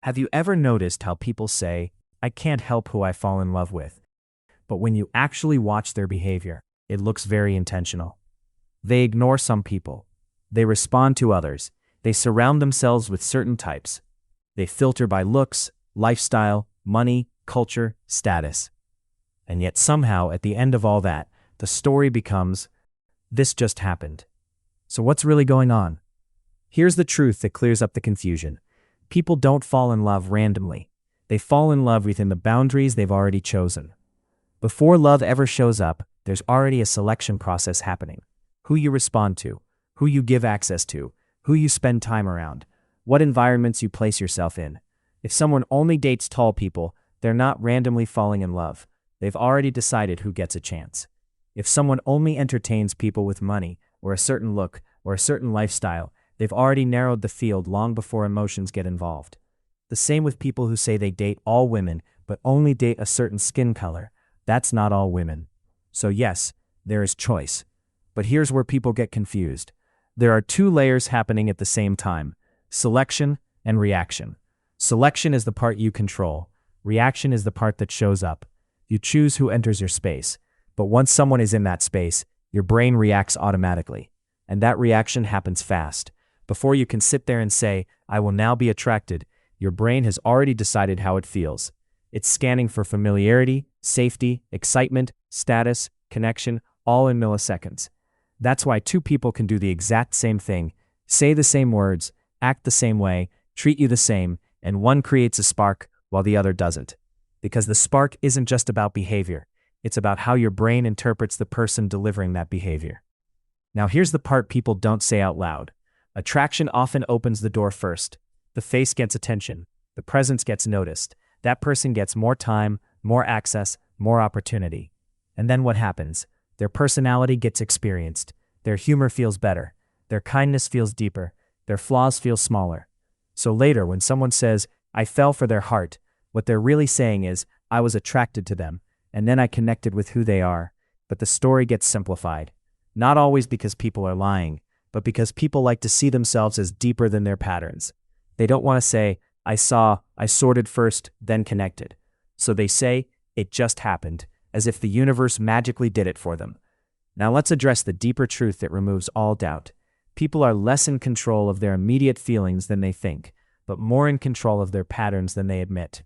Have you ever noticed how people say, I can't help who I fall in love with? But when you actually watch their behavior, it looks very intentional. They ignore some people. They respond to others. They surround themselves with certain types. They filter by looks, lifestyle, money, culture, status. And yet somehow, at the end of all that, the story becomes, this just happened. So what's really going on? Here's the truth that clears up the confusion. People don't fall in love randomly. They fall in love within the boundaries they've already chosen. Before love ever shows up, there's already a selection process happening. Who you respond to, who you give access to, who you spend time around, what environments you place yourself in. If someone only dates tall people, they're not randomly falling in love. They've already decided who gets a chance. If someone only entertains people with money, or a certain look, or a certain lifestyle, they've already narrowed the field long before emotions get involved. The same with people who say they date all women, but only date a certain skin color. That's not all women. So yes, there is choice. But here's where people get confused. There are two layers happening at the same time: selection and reaction. Selection is the part you control. Reaction is the part that shows up. You choose who enters your space. But once someone is in that space, your brain reacts automatically. And that reaction happens fast. Before you can sit there and say, I will now be attracted, your brain has already decided how it feels. It's scanning for familiarity, safety, excitement, status, connection, all in milliseconds. That's why two people can do the exact same thing, say the same words, act the same way, treat you the same, and one creates a spark while the other doesn't. Because the spark isn't just about behavior. It's about how your brain interprets the person delivering that behavior. Now here's the part people don't say out loud. Attraction often opens the door first. The face gets attention. The presence gets noticed. That person gets more time, more access, more opportunity. And then what happens? Their personality gets experienced. Their humor feels better. Their kindness feels deeper. Their flaws feel smaller. So later, when someone says, I fell for their heart, what they're really saying is, I was attracted to them, and then I connected with who they are. But the story gets simplified. Not always because people are lying, but because people like to see themselves as deeper than their patterns. They don't want to say, I sorted first, then connected. So they say, it just happened, as if the universe magically did it for them. Now let's address the deeper truth that removes all doubt. People are less in control of their immediate feelings than they think, but more in control of their patterns than they admit.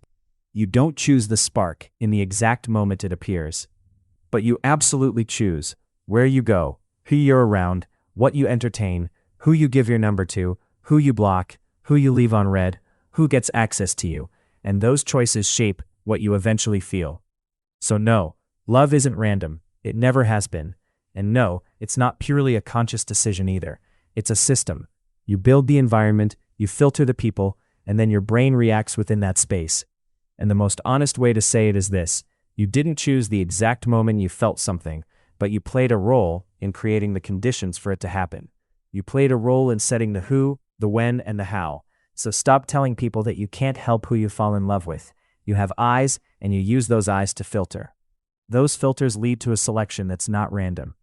You don't choose the spark in the exact moment it appears, but you absolutely choose where you go, who you're around, what you entertain, who you give your number to, who you block, who you leave on read, who gets access to you, and those choices shape what you eventually feel. So no, love isn't random. It never has been. And no, it's not purely a conscious decision either. It's a system. You build the environment, you filter the people, and then your brain reacts within that space. And the most honest way to say it is this: you didn't choose the exact moment you felt something, but you played a role in creating the conditions for it to happen. You played a role in setting the who, the when, and the how. So stop telling people that you can't help who you fall in love with. You have eyes, and you use those eyes to filter. Those filters lead to a selection that's not random.